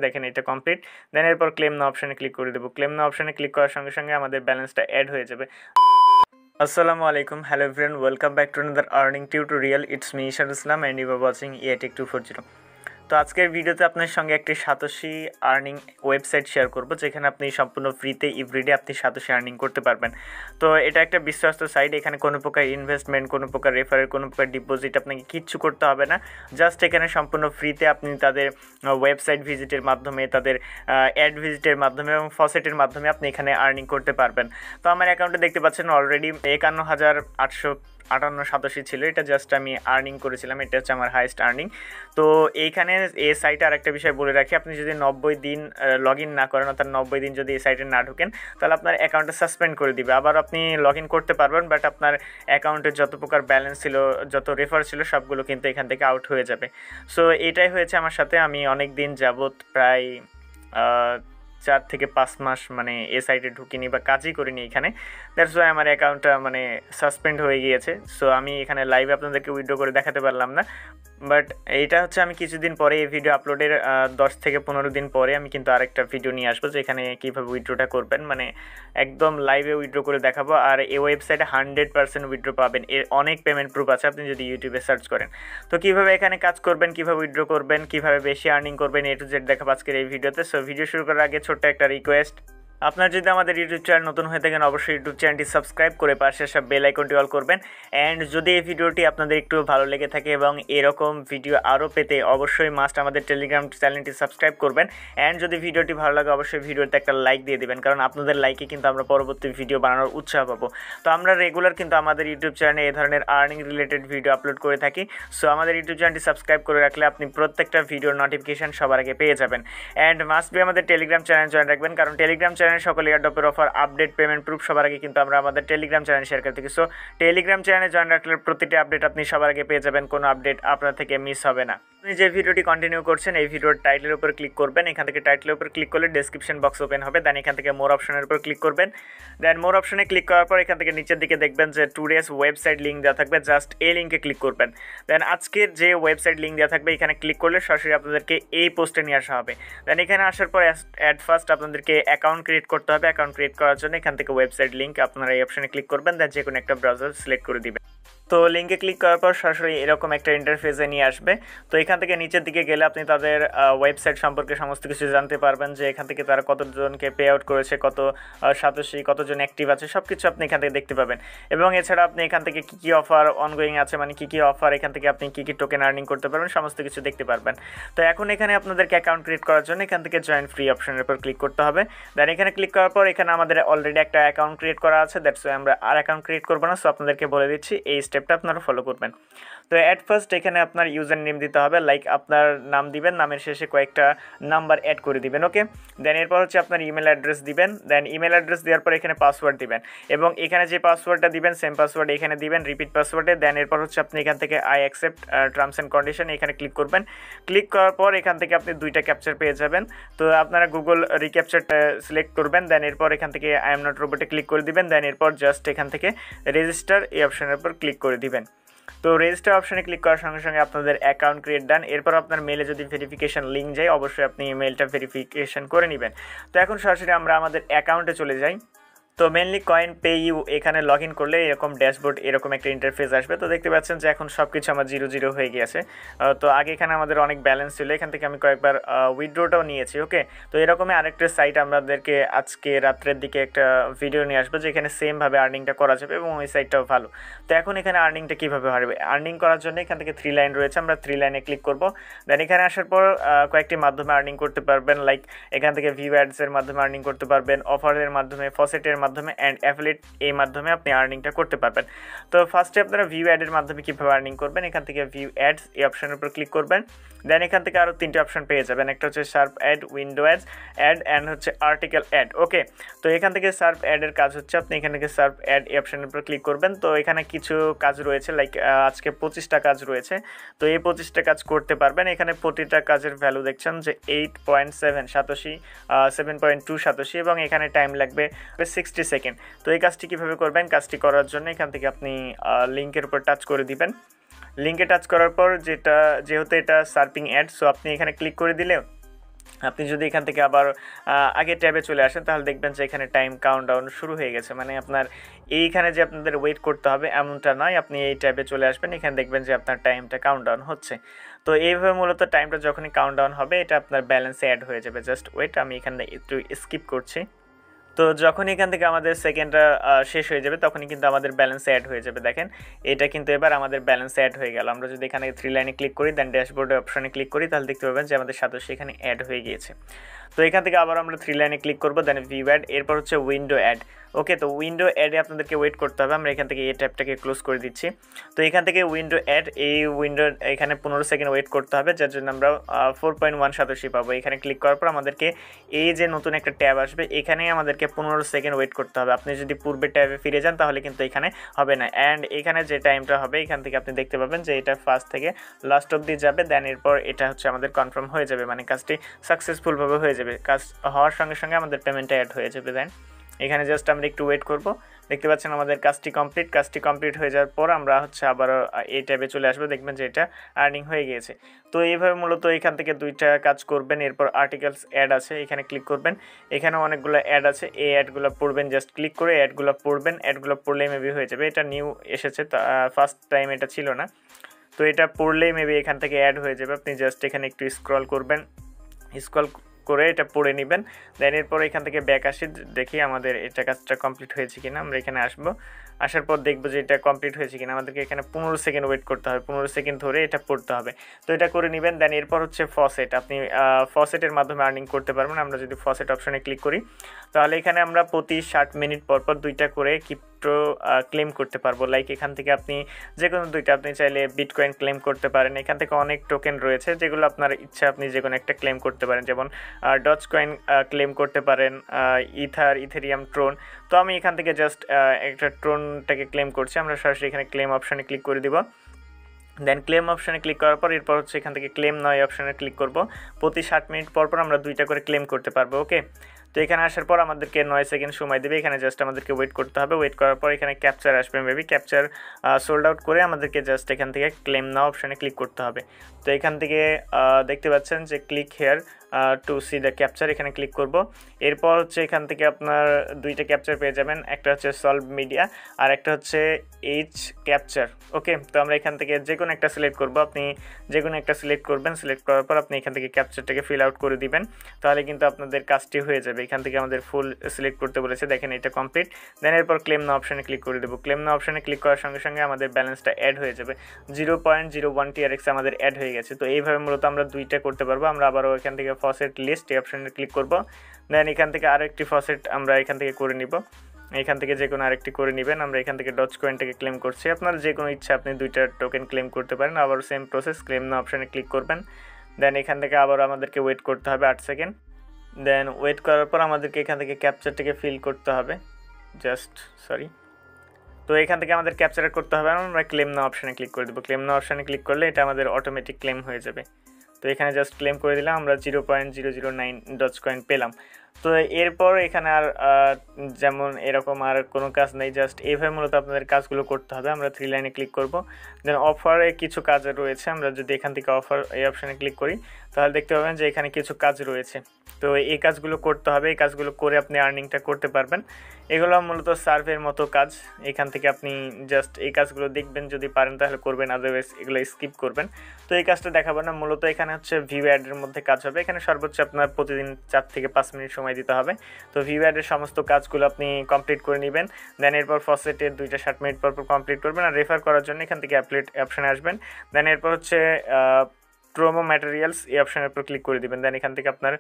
দেখেন এটা কমপ্লিট। দেন এরপর ক্লেম নাও অপশানে ক্লিক করে দেবো। ক্লেম নাও অপশানে ক্লিক করার সঙ্গে সঙ্গে আমাদের ব্যালেন্সটা অ্যাড হয়ে যাবে। আসসালামু আলাইকুম, hello everyone, welcome back to another earning tutorial. It's me Ishan Islam and you are watching EI TecH240। তো আজকের ভিডিওতে আপনার সঙ্গে একটি সাতোশি আর্নিং ওয়েবসাইট শেয়ার করব, যেখানে আপনি সম্পূর্ণ ফ্রিতে এভরিডে আপনি সাতোশি আর্নিং করতে পারবেন। তো এটা একটা বিশ্বস্ত সাইট, এখানে কোনো প্রকার ইনভেস্টমেন্ট, কোনো প্রকার রেফারের, কোনো প্রকার ডিপোজিট আপনাকে কিচ্ছু করতে হবে না। জাস্ট এখানে সম্পূর্ণ ফ্রিতে আপনি তাদের ওয়েবসাইট ভিজিটের মাধ্যমে, তাদের অ্যাড ভিজিটের মাধ্যমে এবং ফসেটের মাধ্যমে আপনি এখানে আর্নিং করতে পারবেন। তো আমার অ্যাকাউন্টে দেখতে পাচ্ছেন অলরেডি 51,858 সাতোশি ছিল। এটা জাস্ট আমি আর্নিং করেছিলাম, এটা হচ্ছে আমার হাইয়েস্ট আর্নিং। তো এইখানে এই সাইটে আরেকটা বিষয় বলে রাখি, আপনি যদি 90 দিন লগ ইন না করেন, অর্থাৎ 90 দিন যদি এই সাইটে না ঢুকেন, তাহলে আপনার অ্যাকাউন্টটা সাসপেন্ড করে দিবে। আবার আপনি লগ ইন করতে পারবেন, বাট আপনার অ্যাকাউন্টে যত প্রকার ব্যালেন্স ছিল, যত রেফার ছিল, সবগুলো কিন্তু এখান থেকে আউট হয়ে যাবে। সো এটাই হয়েছে আমার সাথে। আমি অনেক দিন যাবত প্রায় 4 থেকে 5 মাস মানে এ সাইটে ঢুকিনি বা কাজই করিনি এখানে। দ্যাটস ওয়াই আমার অ্যাকাউন্টটা মানে সাসপেন্ড হয়ে গিয়েছে। সো আমি এখানে লাইভে আপনাদেরকে উইথড্র করে দেখাতে পারলাম না। বাট এইটা হচ্ছে আমি কিছুদিন পরে, এই ভিডিও আপলোডের 10 থেকে 15 দিন পরে আমি কিন্তু আরেকটা ভিডিও নিয়ে আসবো, যেখানে কীভাবে উইথড্রটা করবেন, মানে একদম লাইভে উইথড্র করে দেখাবো। আর এই ওয়েবসাইটে 100% উইথড্র পাবেন, এর অনেক পেমেন্ট প্রুফ আছে আপনি যদি ইউটিউবে সার্চ করেন। তো কীভাবে এখানে কাজ করবেন, কীভাবে উইথড্র করবেন, কীভাবে বেশি আর্নিং করবেন, A to Z দেখাবো আজকের এই ভিডিওতে। সো ভিডিও শুরু করার আগে ছোট্ট একটা রিকোয়েস্ট, আপনার যদি আমাদের ইউটিউব চ্যানেল নতুন হয়ে থাকেন, অবশ্যই ইউটিউব চ্যানেলটি সাবস্ক্রাইব করে পাশে সব বেল আইকনটি অল করবেন। অ্যান্ড যদি এই ভিডিওটি আপনাদের একটু ভালো লেগে থাকে এবং এরকম ভিডিও আরও পেতে অবশ্যই মাস্ট আমাদের টেলিগ্রাম চ্যানেলটি সাবস্ক্রাইব করবেন। অ্যান্ড যদি ভিডিওটি ভালো লাগে অবশ্যই ভিডিওতে একটা লাইক দিয়ে দেবেন, কারণ আপনাদের লাইকে কিন্তু আমরা পরবর্তী ভিডিও বানানোর উৎসাহ পাবো। তো আমরা রেগুলার কিন্তু আমাদের ইউটিউব চ্যানেলে এই ধরনের আর্নিং রিলেটেড ভিডিও আপলোড করে থাকি। সো আমাদের ইউটিউব চ্যানেলটি সাবস্ক্রাইব করে রাখলে আপনি প্রত্যেকটা ভিডিওর নোটিফিকেশান সবার আগে পেয়ে যাবেন। অ্যান্ড মাস্ট বি আমাদের টেলিগ্রাম চ্যানেল জয়েন রাখবেন, কারণ টেলিগ্রাম চ্যানেল সকল এয়ারড্রপের অফার, আপডেট, পেমেন্ট প্রুফ সবার আগে কিন্তু আমরা আমাদের টেলিগ্রাম চ্যানেল শেয়ার করে থাকি। সো টেলিগ্রাম চ্যানেলে জয়েন রাখলে প্রতিটি আপডেট আপনি সবার আগে পেয়ে যাবেন, কোনো আপডেট আপনার থেকে মিস হবে না। আপনি যে ভিডিওটি কন্টিনিউ করছেন, এই ভিডিওর টাইটেলের উপর ক্লিক করবেন। এখান থেকে টাইটেলের উপর ক্লিক করলে ডেসক্রিপশন বক্স ওপেন হবে। দেন এখান থেকে মোর অপশনের উপর ক্লিক করবেন। দেন মোর অপশনে ক্লিক করার পর এখান থেকে নিচের দিকে দেখবেন যে টুডেস ওয়েবসাইট লিঙ্ক দেওয়া থাকবে, জাস্ট এই লিঙ্কে ক্লিক করবেন। দেন আজকের যে ওয়েবসাইট লিঙ্ক দেওয়া থাকবে এখানে ক্লিক করলে সরাসরি আপনাদেরকে এই পোস্টে নিয়ে আসা হবে। দেন এখানে আসার পর অ্যাট ফার্স্ট আপনাদেরকে অ্যাকাউন্ট ক্রিয়েট করতে হবে। অ্যাকাউন্ট ক্রিয়েট করার জন্য এখান থেকে ওয়েবসাইট লিঙ্ক আপনারা এই অপশনে ক্লিক করবেন। দেন যে কোনো একটা ব্রাউজার সিলেক্ট করে দিবেন। তো লিঙ্কে ক্লিক করার পর সরাসরি এরকম একটা ইন্টারফেসে নিয়ে আসবে। তো এখান থেকে নিচের দিকে গেলে আপনি তাদের ওয়েবসাইট সম্পর্কে সমস্ত কিছু জানতে পারবেন, যে এখান থেকে তারা কতজনকে পে আউট করেছে, কত সাতোশি, কতজন অ্যাক্টিভ আছে, সব কিছু আপনি এখান থেকে দেখতে পাবেন। এবং এছাড়া আপনি এখান থেকে কী কী অফার অনগোয়িং আছে, মানে কী কী অফার, এখান থেকে আপনি কী কী টোকেন আর্নিং করতে পারবেন, সমস্ত কিছু দেখতে পারবেন। তো এখন এখানে আপনাদেরকে অ্যাকাউন্ট ক্রিয়েট করার জন্য এখান থেকে জয়েন ফ্রি অপশনের উপর ক্লিক করতে হবে। দেন এখানে ক্লিক করার পর এখানে আমাদের অলরেডি একটা অ্যাকাউন্ট ক্রিয়েট করা আছে, দ্যাটস ওয়াই আমরা আর অ্যাকাউন্ট ক্রিয়েট করবো না। সো আপনাদেরকে বলে দিচ্ছি, এই স্টেপটা আপনারা ফলো করবেন। তো অ্যাট ফার্স্ট এখানে আপনার ইউজার নেম দিতে হবে, লাইক আপনার নাম দিবেন, নামের শেষে কয়েকটা নাম্বার অ্যাড করে দিবেন, ওকে। দেন এরপর হচ্ছে আপনার ইমেল অ্যাড্রেস দিবেন। দেন ইমেল অ্যাড্রেস দেওয়ার পর এখানে পাসওয়ার্ড দিবেন, এবং এখানে যে পাসওয়ার্ডটা দিবেন সেম পাসওয়ার্ড এখানে দিবেন, রিপিট পাসওয়ার্ডে। দেন এরপর হচ্ছে আপনি এখান থেকে I accept terms and condition এখানে ক্লিক করবেন। ক্লিক করার পর এখান থেকে আপনি 2টা ক্যাপচার পেয়ে যাবেন। তো আপনারা গুগল রিক্যাপচারটা সিলেক্ট করবেন। দেন এরপর এখান থেকে আই এম নট রোবটে ক্লিক করে দিবেন। দেন এরপর জাস্ট এখান থেকে রেজিস্টার এই অপশনের উপর ক্লিক করে দিবেন। তো রেজিস্টার অপশনে ক্লিক করার সঙ্গে সঙ্গে আপনাদের অ্যাকাউন্ট ক্রিয়েট ডান। এরপর আপনার মেলে যদি ভেরিফিকেশন লিঙ্ক যায়, অবশ্যই আপনি মেলটা ভেরিফিকেশন করে নেবেন। তো এখন সরাসরি আমরা আমাদের অ্যাকাউন্টে চলে যাই। তো মেনলি Coinpayu এখানে লগ ইন করলে এরকম ড্যাশবোর্ড, এরকম একটা ইন্টারফেস আসবে। তো দেখতে পাচ্ছেন যে এখন সব কিছু আমার 0 হয়ে গিয়েছে। তো আগে এখানে আমাদের অনেক ব্যালেন্স ছিল, এখান থেকে আমি কয়েকবার উইথড্রটাও নিয়েছি, ওকে। তো এরকমই আরেকটা সাইট আমাদেরকে আজকে রাত্রের দিকে একটা ভিডিও নিয়ে আসবে, যেখানে সেমভাবে আর্নিংটা করা যাবে এবং ওই সাইটটাও ভালো। তো এখন এখানে আর্নিংটা কীভাবে হবে, আর্নিং করার জন্য এখান থেকে 3 লাইন রয়েছে, আমরা 3 লাইনে ক্লিক করব। দেন এখানে আসার পর কয়েকটি মাধ্যমে আর্নিং করতে পারবেন, লাইক এখান থেকে ভিউ অ্যাডসের মাধ্যমে আর্নিং করতে পারবেন, অফারের মাধ্যমে, ফসেটের মাধ্যমে অ্যান্ড অ্যাফিলিয়েট এই মাধ্যমে আপনি আর্নিংটা করতে পারবেন। তো ফার্স্টে আপনারা ভিউ অ্যাডের মাধ্যমে কীভাবে আর্নিং করবেন, এখান থেকে ভিউ অ্যাডস এই অপশনের উপর ক্লিক করবেন। দেন এখান থেকে আরও 3টে অপশন পেয়ে যাবেন, একটা হচ্ছে sharp ad, window ads, and হচ্ছে আর্টিকেল অ্যাড, ওকে। তো এখান থেকে শার্প অ্যাডের কাজ হচ্ছে আপনি এখান থেকে শার্প অ্যাড এই অপশনের উপর ক্লিক করবেন। তো এখানে কিছু কাজ রয়েছে, লাইক আজকে 25টা কাজ রয়েছে। তো এই 25টা কাজ করতে পারবেন। এখানে প্রতিটা কাজের ভ্যালু দেখছেন যে 8.7 সাতোশি, 7.2 সাতোশি, এবং এখানে টাইম লাগবে 60 সেকেন্ড। তো এই কাজটি কীভাবে করবেন, কাজটি করার জন্য এখান থেকে আপনি লিঙ্কের উপর টাচ করে দিবেন। লিঙ্কে টাচ করার পর যেহেতু এটা সার্পিং অ্যাড, সো আপনি এখানে ক্লিক করে দিলে আপনি যদি এখান থেকে আবার আগের ট্যাবে চলে আসেন তাহলে দেখবেন যে এখানে টাইম কাউন্টডাউন শুরু হয়ে গেছে। মানে আপনার এইখানে যে আপনাদের ওয়েট করতে হবে এমনটা নয়, আপনি এই ট্যাবে চলে আসবেন, এখানে দেখবেন যে আপনার টাইমটা কাউন্টডাউন হচ্ছে। তো এইভাবে মূলত টাইমটা যখনই কাউন্টডাউন হবে এটা আপনার ব্যালেন্সে অ্যাড হয়ে যাবে। জাস্ট ওয়েট, আমি এখানে একটু স্কিপ করছি। তো যখন এখান থেকে আমাদের সেকেন্ডটা শেষ হয়ে যাবে তখনই কিন্তু আমাদের ব্যালেন্স অ্যাড হয়ে যাবে। দেখেন এটা কিন্তু এবার আমাদের ব্যালেন্স অ্যাড হয়ে গেল। আমরা যদি এখানে 3 লাইনে ক্লিক করি দেন ড্যাশবোর্ডে অপশনে ক্লিক করি তাহলে দেখতে পাবেন যে আমাদের সাতোশি এখানে অ্যাড হয়ে গিয়েছে। তো এখান থেকে আবার আমরা 3 লাইনে ক্লিক করবো, দেন ভিউ অ্যাড, এরপর হচ্ছে উইন্ডো অ্যাড। ওকে, তো উইন্ডো অ্যাডে আপনাদেরকে ওয়েট করতে হবে। আমরা এখান থেকে এই ট্যাবটাকে ক্লোজ করে দিচ্ছি। তো এখান থেকে উইন্ডো অ্যাড, এই উইন্ডো এখানে 15 সেকেন্ড ওয়েট করতে হবে, যার জন্য আমরা 4.1 সাতোশি পাবো। এখানে ক্লিক করার পর আমাদেরকে এই যে নতুন একটা ট্যাব আসবে এখানেই আমাদেরকে 15 সেকেন্ড ওয়েট করতে হবে। আপনি যদি পূর্বের ট্যাবে ফিরে যান তাহলে কিন্তু এখানে হবে না। অ্যান্ড এখানে যে টাইমটা হবে এখান থেকে আপনি দেখতে পাবেন যে এটা ফার্স্ট থেকে লাস্ট অবধি যাবে, দেন এরপর এটা হচ্ছে আমাদের কনফার্ম হয়ে যাবে, মানে কাজটি সাকসেসফুলভাবে হয়ে যাবে। কাজ হওয়ার সঙ্গে সঙ্গে আমাদের পেমেন্টটা অ্যাড হয়ে যাবে। দেন এখানে জাস্ট আমরা একটু ওয়েট করব। দেখতে পাচ্ছেন আমাদের কাজটি কমপ্লিট হয়ে যাওয়ার পর আমরা হচ্ছে আবার এই ট্যাবে চলে আসবো, দেখবেন যে এটা আর্নিং হয়ে গিয়েছে। তো এইভাবে মূলত এখান থেকে দুইটা কাজ করবেন। এরপর আর্টিকেলস অ্যাড আছে, এখানে ক্লিক করবেন, এখানে অনেকগুলো অ্যাড আছে, এই অ্যাডগুলো পড়বেন, জাস্ট ক্লিক করে অ্যাডগুলো পড়বেন, অ্যাডগুলো পড়লেই মেবি হয়ে যাবে। এটা নিউ এসেছে, ফার্স্ট টাইম এটা ছিল না, তো এটা পড়লেই মেবি এখান থেকে অ্যাড হয়ে যাবে। আপনি জাস্ট এখানে একটু স্ক্রল করবেন, স্ক্রল করে এটা পড়ে নেবেন। দেন এরপর এখান থেকে ব্যাক আসি, দেখি আমাদের এটা কাজটা কমপ্লিট হয়েছে কিনা। আমরা এখানে আসবো, আসার পর দেখবো যে এটা কমপ্লিট হয়েছে কিনা। আমাদেরকে এখানে 15 সেকেন্ড ওয়েট করতে হবে, 15 সেকেন্ড ধরে এটা পড়তে হবে। তো এটা করে নেবেন। দেন এরপর হচ্ছে ফসেট, আপনি ফসেটের মাধ্যমে আর্নিং করতে পারবেন। আমরা যদি ফসেট অপশনে ক্লিক করি তাহলে এখানে আমরা প্রতি 60 মিনিট পর পর দুইটা করে ক্রিপ্টো ক্লেম করতে পারবো। লাইক এখান থেকে আপনি যে কোনো দুইটা, আপনি চাইলে বিটকয়েন ক্লেম করতে পারেন। এখান থেকে অনেক টোকেন রয়েছে যেগুলো আপনার ইচ্ছা, আপনি যে কোনো একটা ক্লেম করতে পারেন, যেমন ডজ কয়েন ক্লেম করতে পারেন, ইথেরিয়াম, ট্রোন। তো আমি এখান থেকে জাস্ট একটা ট্রোনটাকে ক্লেম করছি। আমরা সরাসরি এখানে ক্লেম অপশানে ক্লিক করে দিব। দেন ক্লেম অপশানে ক্লিক করার পর এরপর হচ্ছে এখান থেকে ক্লেম নয় অপশানে ক্লিক করব। প্রতি 60 মিনিট পর পর আমরা দুইটা করে ক্লেম করতে পারবো। ওকে, তো এখানে আসার পর আমাদেরকে 9 সেকেন্ড সময় দেবে। এখানে জাস্ট আমাদেরকে ওয়েট করতে হবে। ওয়েট করার পর এখানে ক্যাপচার আসবে, মেবি ক্যাপচার সোল্ড আউট করে আমাদেরকে জাস্ট এখান থেকে ক্লেম নাও অপশানে ক্লিক করতে হবে। তো এখান থেকে দেখতে পাচ্ছেন যে click here two C the capture, এখানে ক্লিক করব। এরপর হচ্ছে এখান থেকে আপনার দুইটা ক্যাপচার পেয়ে যাবেন, একটা হচ্ছে সলভ মিডিয়া আর একটা হচ্ছে এইচ ক্যাপচার। ওকে, তো আমরা এখান থেকে যে কোনো একটা সিলেক্ট করব। আপনি যে কোনো একটা সিলেক্ট করবেন, সিলেক্ট করার পর আপনি এখান থেকে ক্যাপচারটাকে ফিল আউট করে দিবেন, তাহলে কিন্তু আপনাদের কাজটি হয়ে যাবে। এখান থেকে আমাদের ফুল সিলেক্ট করতে বলেছে, দেখেন এটা কমপ্লিট। দেন এরপর ক্লেম না অপশানে ক্লিক করে দেবো। ক্লেম না অপশানে ক্লিক করার সঙ্গে সঙ্গে আমাদের ব্যালেন্সটা অ্যাড হয়ে যাবে, 0.01 TRX আমাদের অ্যাড হয়ে গেছে। তো এইভাবে মূলত আমরা দুইটা করতে পারবো। আমরা আবারও এখান থেকে ফসেট লিস্ট এই অপশানে ক্লিক করব। দেন এখান থেকে আরও একটি ফসেট আমরা এখান থেকে করে নিব, এখান থেকে যে কোনো আরেকটি করে নেবেন। আমরা এখান থেকে ডজ কয়েনটাকে ক্লেম করছি, আপনার যে কোনো ইচ্ছা আপনি দুইটা টোকেন ক্লেম করতে পারেন। আবার সেম প্রসেস, ক্লেম না অপশানে ক্লিক করবেন। দেন এখান থেকে আবার আমাদেরকে ওয়েট করতে হবে 8 সেকেন্ড। দেন ওয়েট করার পর আমাদেরকে এখান থেকে ক্যাপচারটাকে ফিল করতে হবে, তো এখান থেকে আমাদের ক্যাপচার করতে হবে। আমরা ক্লেম না অপশানে ক্লিক করে দেবো। ক্লেম না অপশানে ক্লিক করলে এটা আমাদের অটোমেটিক ক্লেম হয়ে যাবে। তো এখানে জাস্ট ক্লেম করে দিলাম, আমরা 0.009 ডজ কয়েন পেলাম। তো এরপর এখানে আর যেমন এরকম আর কোনো কাজ নেই, জাস্ট এইভাবে মূলত আপনাদের কাজগুলো করতে হবে। আমরা 3 লাইনে ক্লিক করব। দেন অফারে কিছু কাজ রয়েছে, আমরা যদি এখান থেকে অফার এই অপশানে ক্লিক করি তাহলে দেখতে পাবেন যে এখানে কিছু কাজ রয়েছে। তো এই কাজগুলো করতে হবে, এই কাজগুলো করে আপনি আর্নিংটা করতে পারবেন। এগুলো মূলত সার্ভের মতো কাজ। এখান থেকে আপনি জাস্ট এই কাজগুলো দেখবেন, যদি পারেন তাহলে করবেন, আদারওয়াইজ এগুলো স্কিপ করবেন। তো এই কাজটা দেখাবো না, মূলত এখানে হচ্ছে ভিউ অ্যাডের মধ্যে কাজ হবে। এখানে সর্বোচ্চ আপনার প্রতিদিন 4 থেকে 5 মিনিট সময় দিতে হবে। তো ভিউ অ্যাডের সমস্ত কাজগুলো আপনি কমপ্লিট করে নেবেন। দেন এরপর ফসেটের 260 মিনিট পর কমপ্লিট করবেন। আর রেফার করার জন্য এখান থেকে অ্যাপ্লিট অপশানে আসবেন। দেন এরপর হচ্ছে প্রোমো ম্যাটেরিয়ালস এই অপশানের উপর ক্লিক করে দিবেন। দেন এখান থেকে আপনার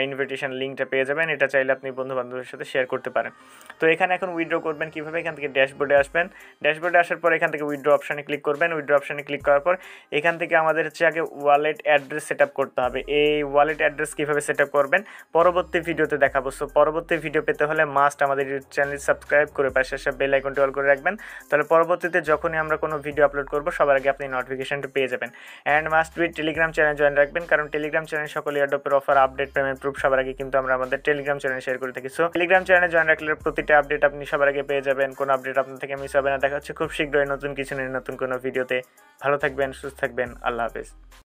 ইনভিটেশন লিঙ্কটা পেয়ে যাবেন, এটা চাইলে আপনি বন্ধু বান্ধবের সাথে শেয়ার করতে পারেন। তো এখানে এখন উইথড্র করবেন কীভাবে, এখান থেকে ড্যাশবোর্ডে আসবেন। ড্যাশবোর্ডে আসার পর এখান থেকে উইথড্র অপশানে ক্লিক করবেন। উইথড্র অপশানে ক্লিক করার পর এখান থেকে আমাদের হচ্ছে আগে ওয়ালেট অ্যাড্রেস সেট আপ করতে হবে। এই ওয়ালেট অ্যাড্রেস কীভাবে সেট আপ করবেন পরবর্তী ভিডিওতে দেখাবো। সো পরবর্তী ভিডিও পেতে হলে মাস্ট আমাদের ইউটিউব চ্যানেল সাবস্ক্রাইব করে পাশে আসা বেল আইকনটি অল করে রাখবেন, তাহলে পরবর্তীতে যখনই আমরা কোনো ভিডিও আপলোড করবো সবার আগে আপনি নোটিফিকেশনটা পেয়ে যাবেন। And must be Telegram channel join রাখবেন, কারণ টেলিগ্রাম চ্যানেল সকল এয়ারড্রপের অফার, আপডেট, পেমেন্ট প্রুফ সবার আগে কিন্তু আমরা আমাদের টেলিগ্রাম চ্যানেল শেয়ার করে থাকি। সো টেলিগ্রাম চ্যানেলে জয়েন রাখলে প্রতিটা আপডেট আপনি সবার আগে পেয়ে যাবেন, কোনো আপডেট আপনার থেকে মিস হবে না। দেখা হচ্ছে খুব শীঘ্রই নতুন কিছু নিয়ে নতুন কোনো ভিডিওতে। ভালো থাকবেন, সুস্থ থাকবেন, আল্লাহ হাফেজ।